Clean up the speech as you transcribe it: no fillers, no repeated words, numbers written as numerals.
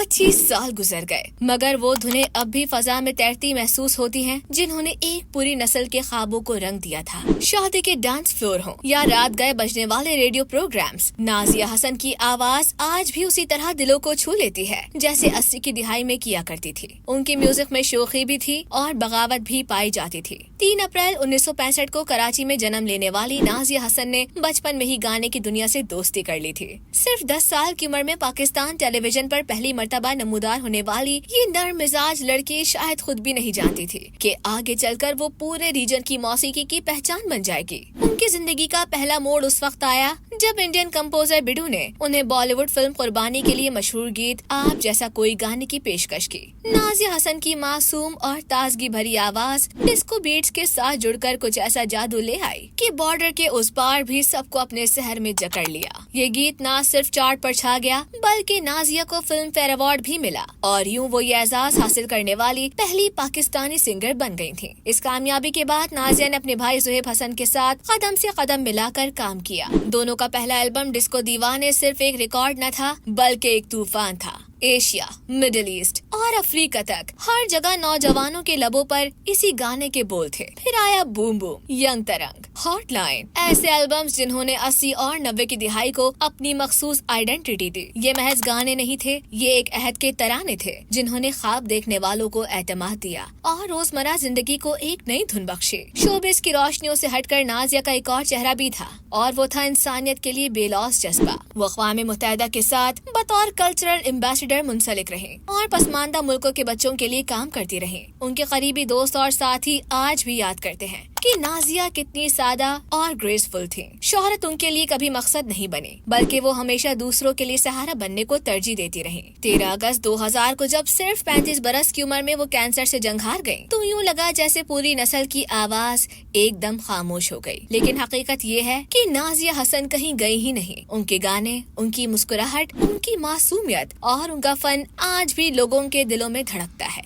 25 साल गुजर गए, मगर वो धुनें अब भी फजा में तैरती महसूस होती हैं, जिन्होंने एक पूरी नस्ल के ख्वाबों को रंग दिया था। शादी के डांस फ्लोर हो या रात गए बजने वाले रेडियो प्रोग्राम्स, नाजिया हसन की आवाज आज भी उसी तरह दिलों को छू लेती है जैसे 80 की दिहाई में किया करती थी। उनकी म्यूजिक में शोखी भी थी और बगावत भी पाई जाती थी। 3 अप्रैल 1965 को कराची में जन्म लेने वाली नाजिया हसन ने बचपन में ही गाने की दुनिया से दोस्ती कर ली थी। सिर्फ 10 साल की उम्र में पाकिस्तान टेलीविजन पर पहली मर्तबा नमूदार होने वाली ये नर्म मिजाज लड़की शायद खुद भी नहीं जानती थी कि आगे चलकर वो पूरे रीजन की मौसीकी की पहचान बन जाएगी। उनकी जिंदगी का पहला मोड़ उस वक्त आया जब इंडियन कंपोजर बिडू ने उन्हें बॉलीवुड फिल्म कुर्बानी के लिए मशहूर गीत आप जैसा कोई गाने की पेशकश की। नाजिया हसन की मासूम और ताजगी भरी आवाज डिस्को बीट्स के साथ जुड़कर कुछ ऐसा जादू ले आई कि बॉर्डर के उस पार भी सबको अपने शहर में जकड़ लिया। ये गीत न सिर्फ चार्ट पर छा गया, बल्कि नाजिया को फिल्म फेयर अवार्ड भी मिला और यूं वो ये एजाज हासिल करने वाली पहली पाकिस्तानी सिंगर बन गई थी। इस कामयाबी के बाद नाजिया ने अपने भाई ज़ुहैब हसन के साथ कदम से कदम मिलाकर काम किया। दोनों का पहला एल्बम डिस्को दीवाने सिर्फ एक रिकॉर्ड न था, बल्कि एक तूफान था। एशिया, मिडिल ईस्ट और अफ्रीका तक हर जगह नौजवानों के लबों पर इसी गाने के बोल थे। फिर आया बूम बूम, यंग तरंग, हॉटलाइन, ऐसे एल्बम्स जिन्होंने 80 और 90 की दिहाई को अपनी मखसूस आइडेंटिटी दी। ये महज गाने नहीं थे, ये एक अहद के तराने थे जिन्होंने ख्वाब देखने वालों को एतमाद दिया और रोजमर्रा जिंदगी को एक नई धुन बख्शी। शोबिस की रोशनियों से हटकर नाजिया का एक और चेहरा भी था और वो था इंसानियत के लिए बेलौस जज्बा। वो अक़वाम मुत्तहिदा के साथ बतौर कल्चरल एम्बेसडर मुंसलिक रहे और पसमानदा मुल्कों के बच्चों के लिए काम करती रही। उनके करीबी दोस्त और साथी आज भी याद करते हैं कि नाजिया कितनी सादा और ग्रेसफुल थी। शोहरत उनके लिए कभी मकसद नहीं बनी, बल्कि वो हमेशा दूसरों के लिए सहारा बनने को तरजीह देती रही। 13 अगस्त 2000 को जब सिर्फ 35 बरस की उम्र में वो कैंसर से जंग हार गयी, तो यूं लगा जैसे पूरी नस्ल की आवाज एकदम खामोश हो गई। लेकिन हकीकत ये है कि नाजिया हसन कहीं गई ही नहीं। उनके गाने, उनकी मुस्कुराहट, उनकी मासूमियत और उनका फन आज भी लोगों के दिलों में धड़कता है।